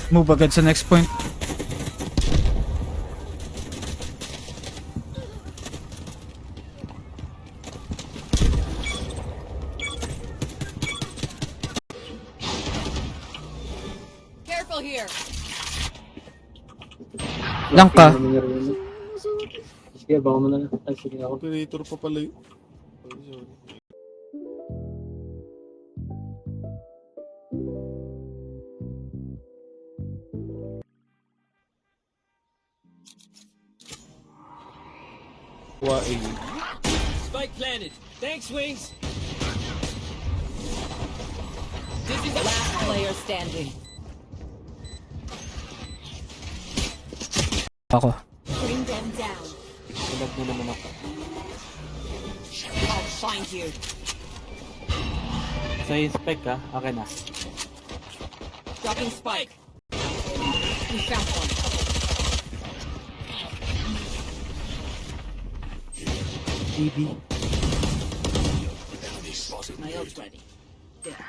Move agad sa next point. Careful here. Lang ka. Sige, baka mo na lang. Ay, sige ako. Operator pa pala yun. Ay, sorry. Waing. Spike planted. Thanks, Wings. Last player standing. Ako. Bring them down. Tulag mo naman ako. I'll find you. Sa yung spec ha, akin na. Dropping spike. We found one. BB. My ult's ready. There.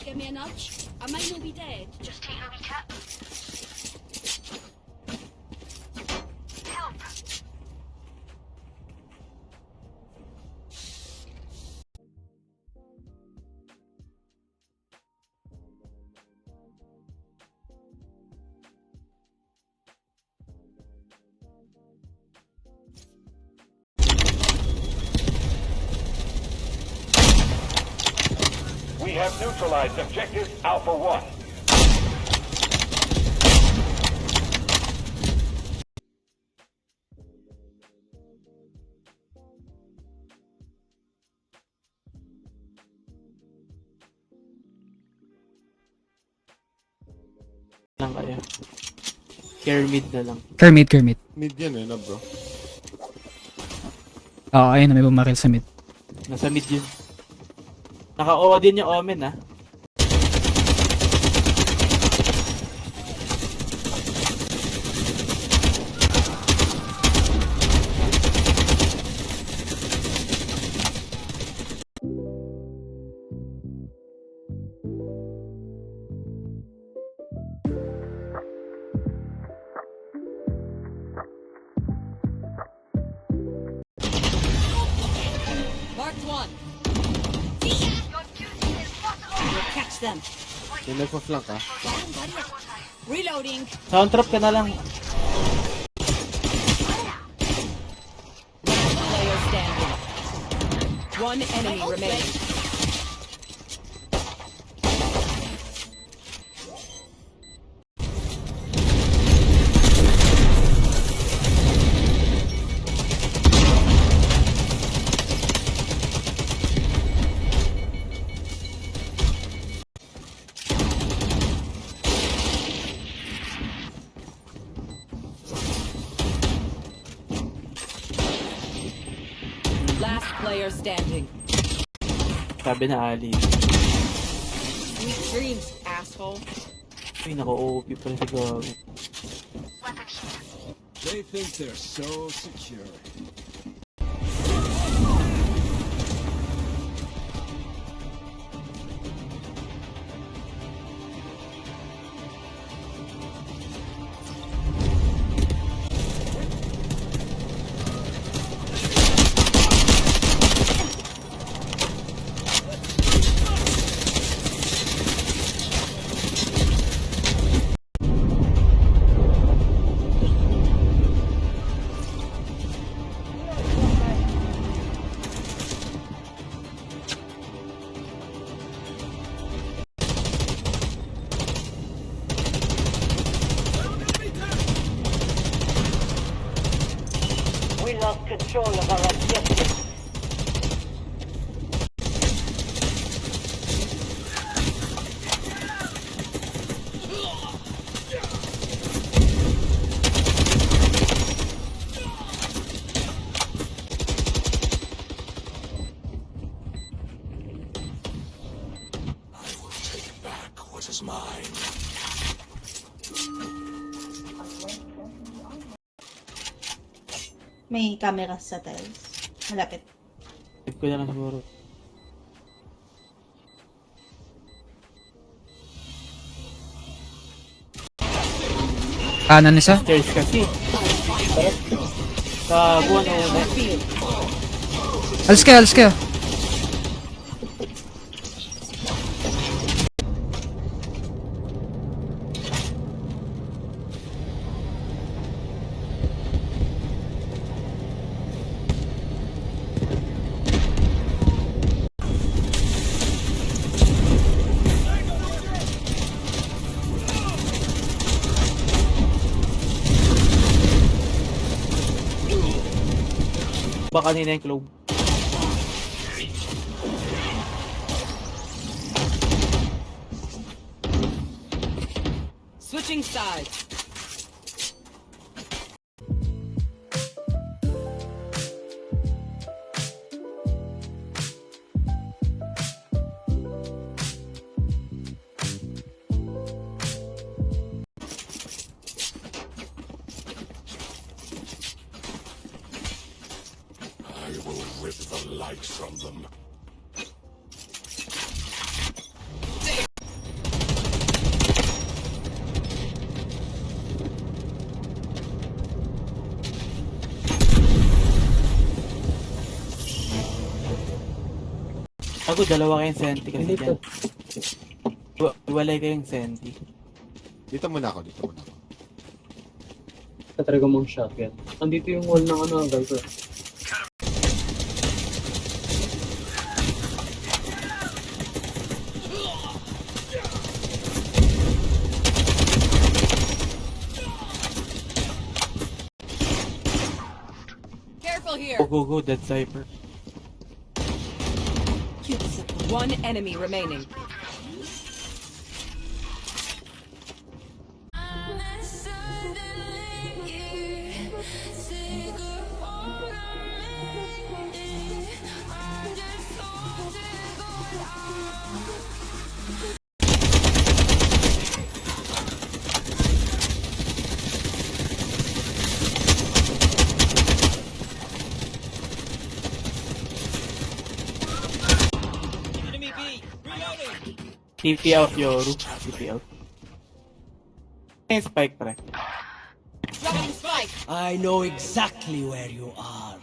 Give me a nudge. I may not be dead. Just take a recap. Help! We have neutralized objective Alpha 1. Lang kaya. Care mid na lang. Kermit, Kermit. Mid yan eh, na bro. Oo, ayun na may bumaril sa mid. Nasa mid yun. Naka-OA din yung Omen ha. Marked one. We'll catch them. Yung nagpa-flank ha. Reloading. Sound trap ka na lang. Player standing. One enemy remaining. Last player standing. Sabi na Ali. Sweet dreams, asshole. Ay, naka-OP pa rin si Gago. They think they're so secure. May camera sa tiles. Malapit. Tip ko na lang siguro. Kanan isa. Stairs kasi. Sa buwan na una. Alis kayo, alis kayo. Baka kanina yung clove. Switching sides. Ako, dalawa kayong senti kasi dyan. Iwalay kayong senti. Dito muna ako, dito muna ako. Tatraga mong shotgun. Andito yung wall ng ano, Viper. Careful here. Go, dead Cypher. One enemy remaining. Enemy B. Reloading. TP out, Yoru. TP out. Yung spike, pre. Dropping spike. I know exactly where you are.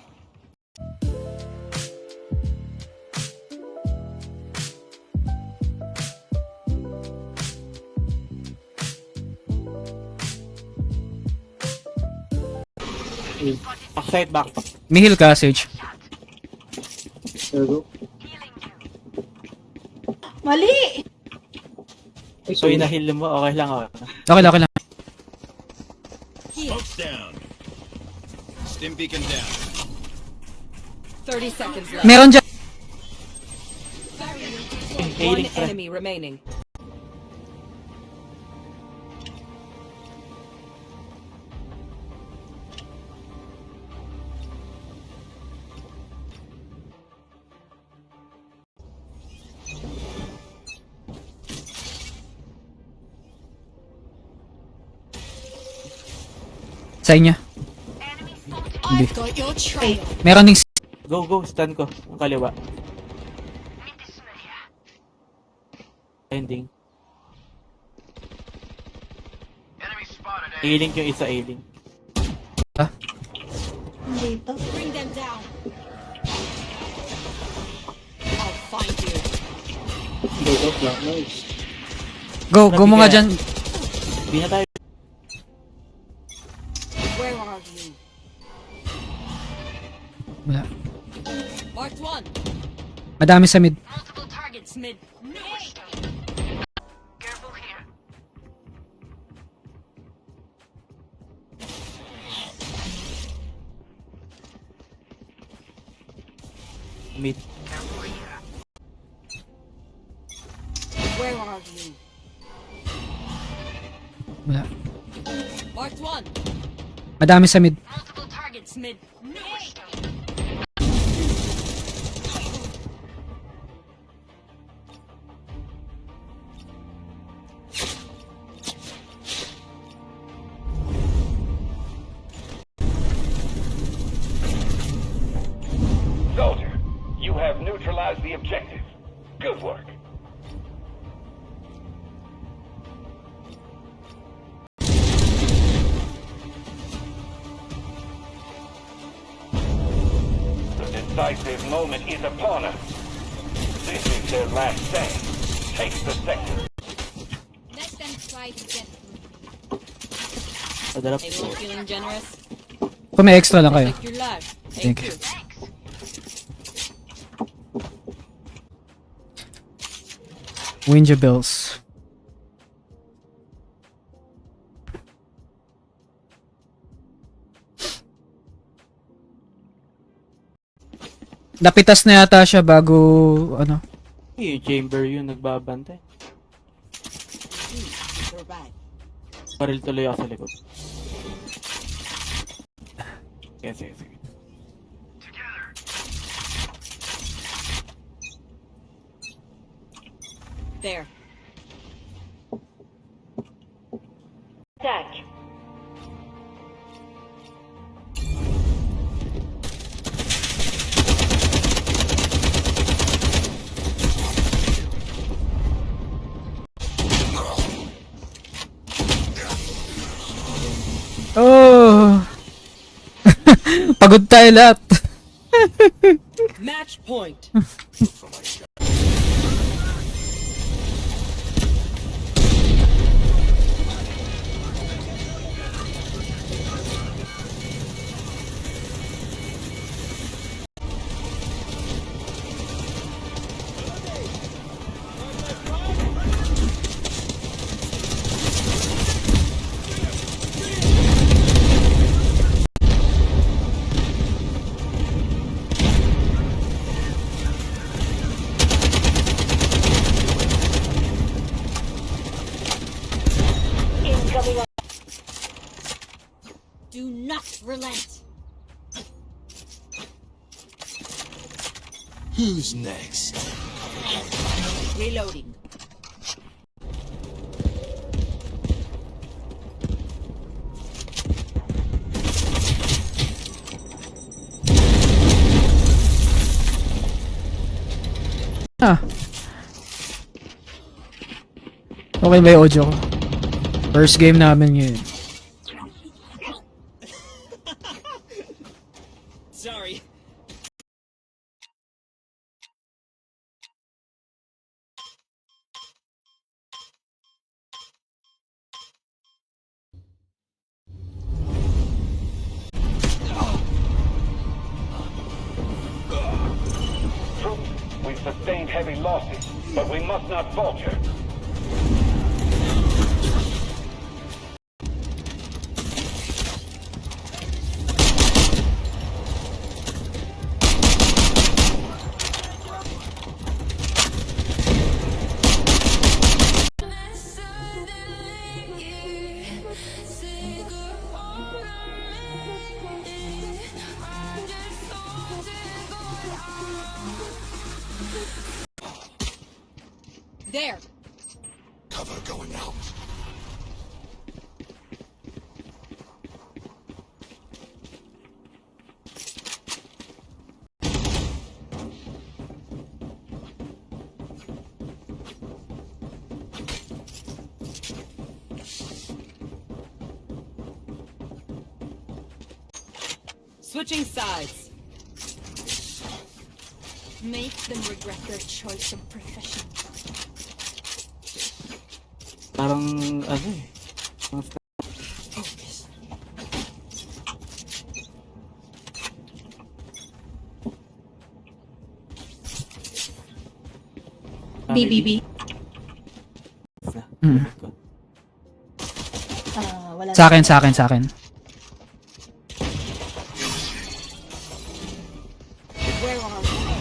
Backside, back. May heal ka, Sage. There you go. Mali! Ay, So, inahil mo, okay lang ako. Okay lang, okay lang. Smoke's down. Stim beacon down. 30 seconds left. Meron dyan. One Healing, pre. enemy remaining. Sa inyo. Hindi. Got your trail. Meron ding Go, stun ko. Ang kaliwa. Ending. Ailing yung isa, ailing. Dito. Bring them down. I'll find you. There you go, flat. Nice. Go mo nga dyan. Hindi na tayo. Where are you? Wala. Marked one. Madami sa mid. Multiple targets mid. Mid. Where are you? Wala. Marked one. Madami sa mid. Multiple targets mid. the objective. Good work. The decisive moment is upon us. This is their last stand. Take the sector. Let them try to get Padala Hey, we're feeling generous. Kung may extra lang kayo. Like your life. Thank you. Winja Bills. Napitas na yata siya bago ano. yung chamber yun, nagbabantay. Baril tuloy ako sa likod. Sige. There. attack. Oh! Pagod tayo lahat. Match point. Do not relent. Who's next? Reloading. Ah. Okay ba yung audio ko? First game namin ngayon. Sorry. Troops, we've sustained heavy losses, but we must not falter. There. Cover going out. Switching sides. Make them regret their choice of profession. Parang, ano eh. BBB. Mm. Wala Sa akin. Where are we?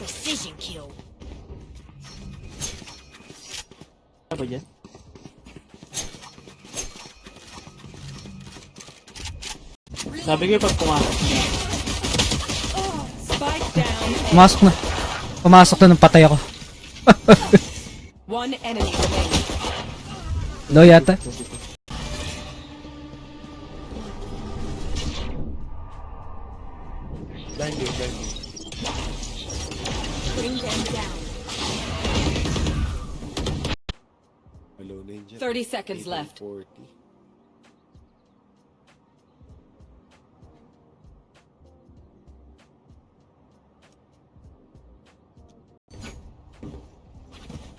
Precision kill. Ano ba dyan? Sabi ko pag pumasok niya. Spike down. Mask na. Pumasok na ng patay ako. One enemy remaining. Low yata. Blinding, blinding. Bring them down. Hello na yun dyan. 30 seconds left. 40.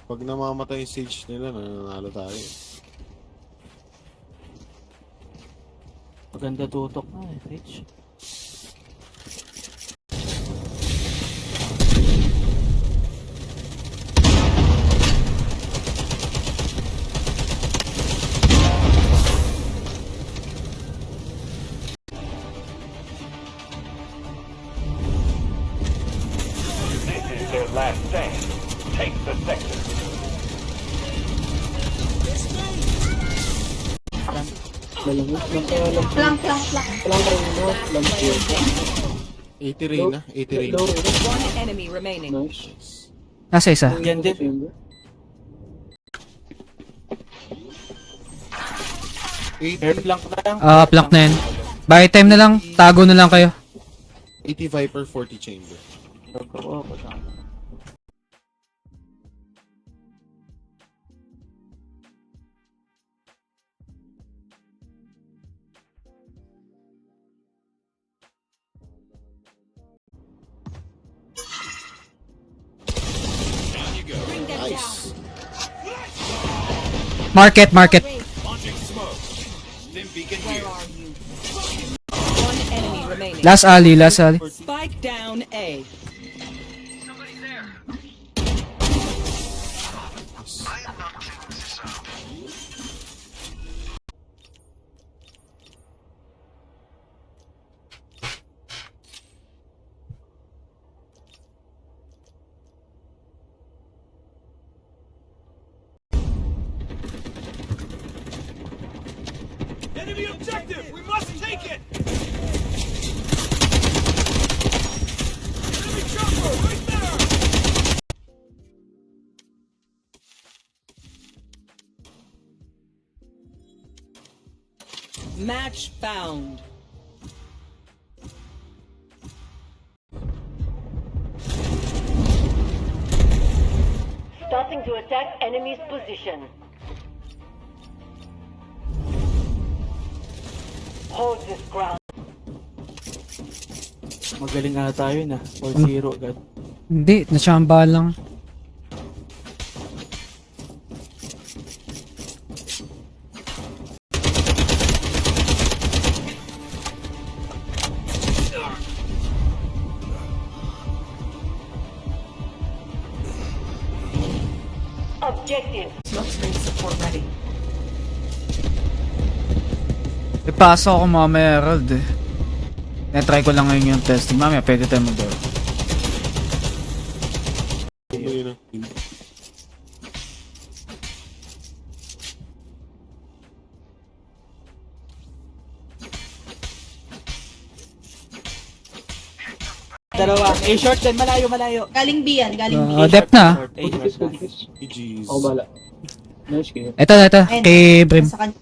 Pag namamatay yung stage nila, nananalo tayo. Maganda tutok na eh, Rich. This is their last stand. Take the sector. Plank. Walang kayo no? Walang kayo. 80 Reyna, 80 Reyna. Low rin. One enemy remaining. Nice. Nasa isa. Yan din. Chamber. 80, Air plank na lang. Plank na yan. Buy time na lang. Tago na lang kayo. 80 Viper, 40 Chamber. Oo, Bring them Nice. Market. Launching smoke. Stim beacon here. One enemy remaining. Last alley. Spike down A. Enemy objective! We must take it! Enemy chopper right there! Match found. Starting to attack enemy's position. Hold this ground. Magaling nga tayo na. 4-0 agad. Hindi. Nasyamba lang. Objective. Ipasa ako mamaya, Herald eh. Na-try ko lang ngayon yung testing. Mamaya pwede tayo mag-door. Ano yun ah? Dalawa. A-short din. Malayo. Galing B yan, galing B. Depth na. Short, Good A-short na. kiss. GG's. Ako bala. Nice game. Ito. Ayun. Kay Brim. Sa kan-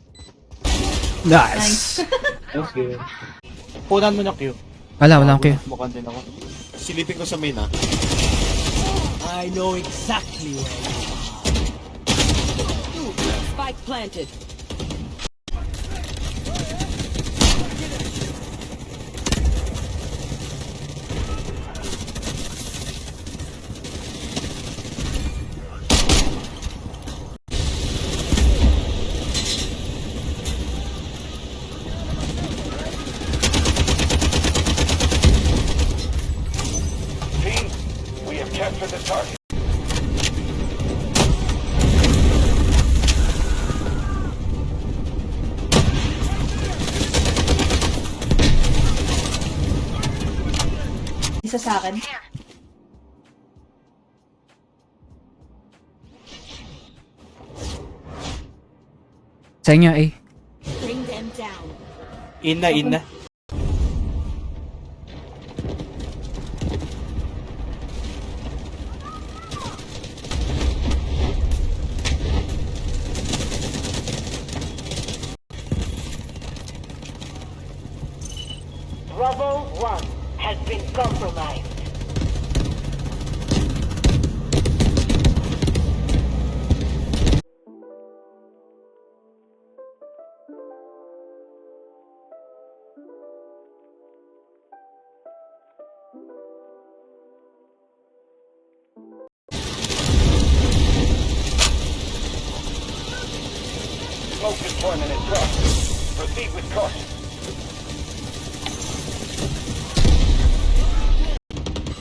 Nice. Nice game. Punan mo na Q. Walang kayo. Mukhang din ako. Silipin ko sa main ah. I know exactly where. Spike planted. Team, we have captured the target. Isa sa akin. Sa inyo, eh. Bring them down. In na. compromised. Smoke deployment in progress. Proceed with caution.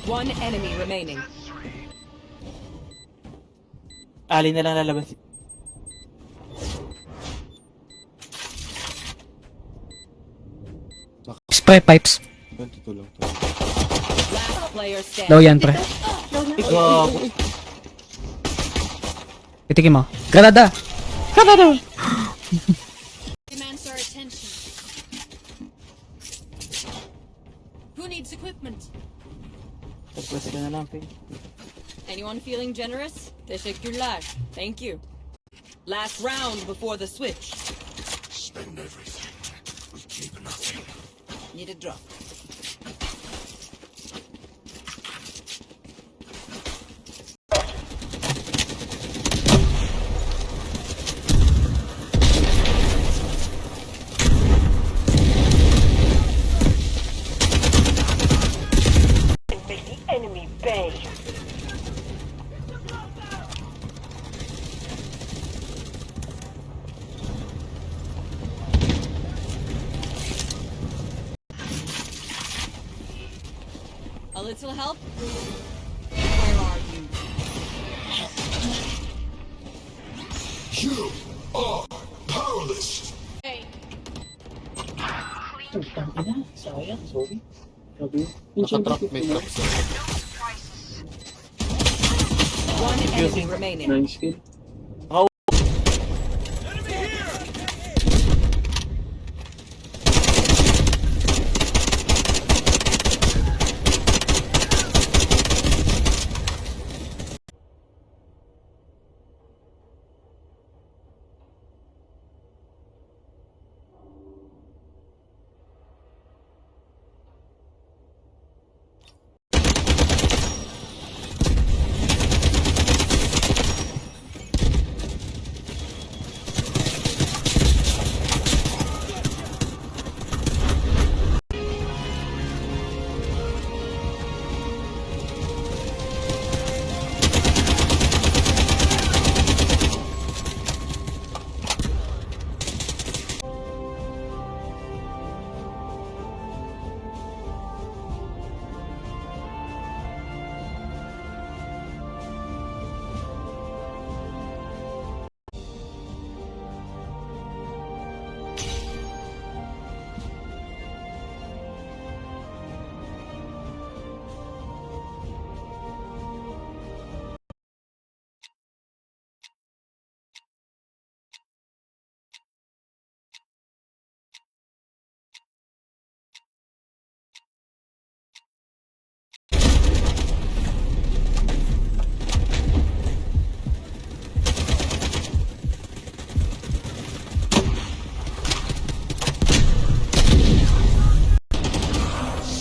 One enemy remaining. Ali na lang lalabas. Spray pipes. 22 lang to. Last player Daw standing. yan, pre. Ikaw. Itikin mo. Granada! Granada! Demands our attention. Who needs equipment? Tagplas ka na lang, Ping. Anyone feeling generous? Teşekkürler. Thank you. Last round before the switch. Spend everything. We keep nothing. Need a drop. And make the enemy pay. A little help? Where are you? You are powerless. Hey, Tangina, sayang, sorry. Sabi, Nakatrap, may trap sa One enemy remaining. nice kill. Enemy here!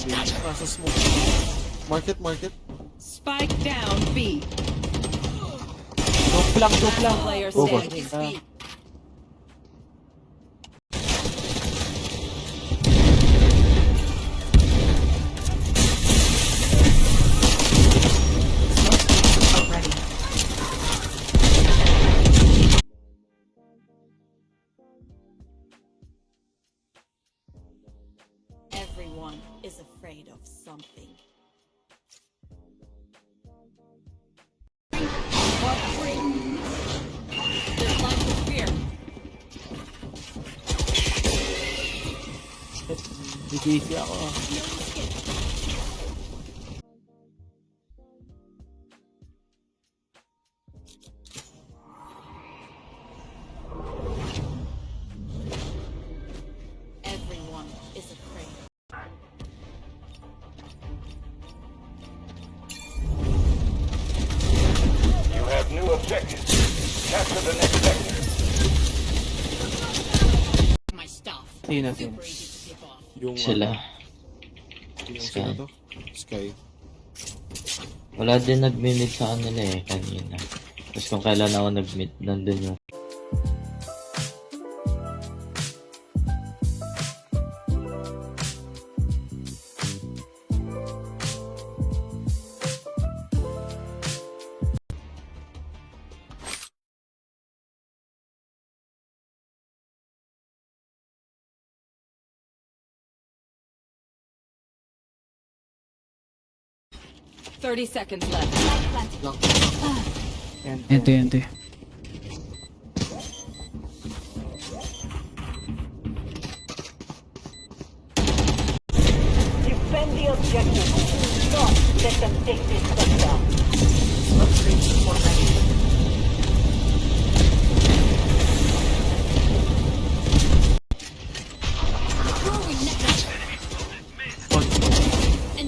Nasa smoke. Market. Spike down B. Dope lang. Player Over. standing. Everyone is afraid of something. What free? There's life of fear. Busy ako. Everyone is afraid. You have new objectives. Capture the next sector. My stuff. Sino? Super easy to pick off. Yung Sila. yung sino to? Sky. Wala din nag-mid sa kanila eh, kanina. Tapos kung kailan ako nag-mid, nandun yung... Thirty seconds left. Ente. Defend the objective. Do not let them take this sector.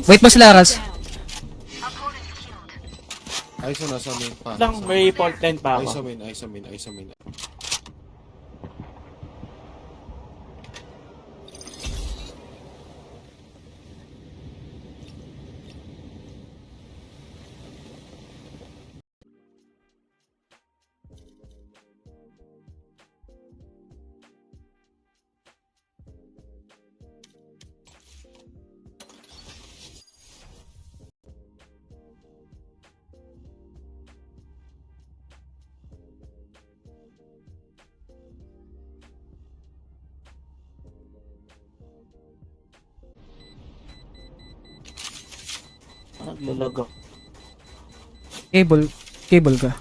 Wait ba sila, Ras? Aiso nasa main pa. Lang, may fault line pa Aiso ako. main. Naglalag ako. Cable ka.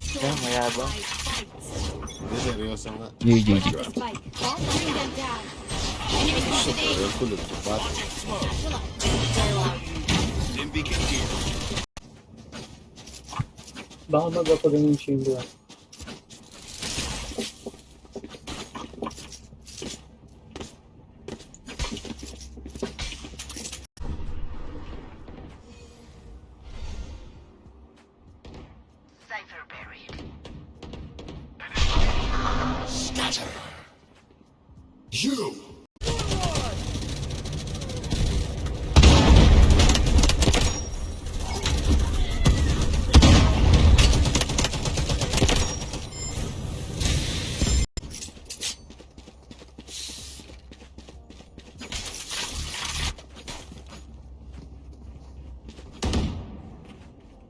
Kaya mayabang. Hindi, seryoso nga. GG. Spike. Bring them down. Enemy spotted A. Real kulog. Bat. Baka magpapagang yung shield ah. You!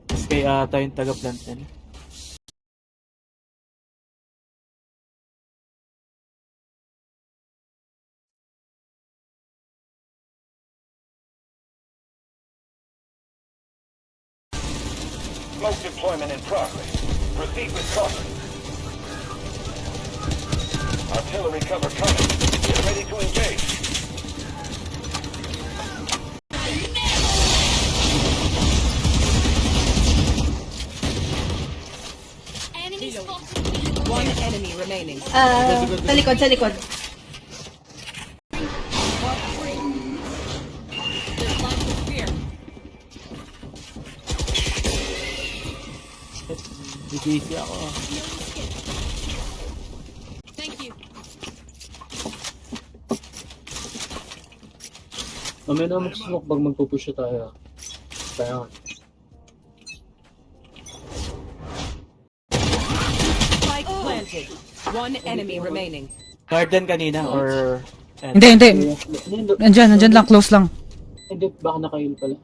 Tapos kaya ata yung taga-plantan. Smoke deployment in progress. Proceed with caution. Artillery cover coming. Get ready to engage. Enemy spotted. One enemy remaining. Sa likod, sa likod. There's lots of fear. Busy ako. Thank you. Mamaya na mag-smoke pag magpupush tayo. Kaya nga. Spike planted. One enemy remaining. Garden kanina or... Hindi. Nandyan lang, close lang. Hindi, baka nakail pala.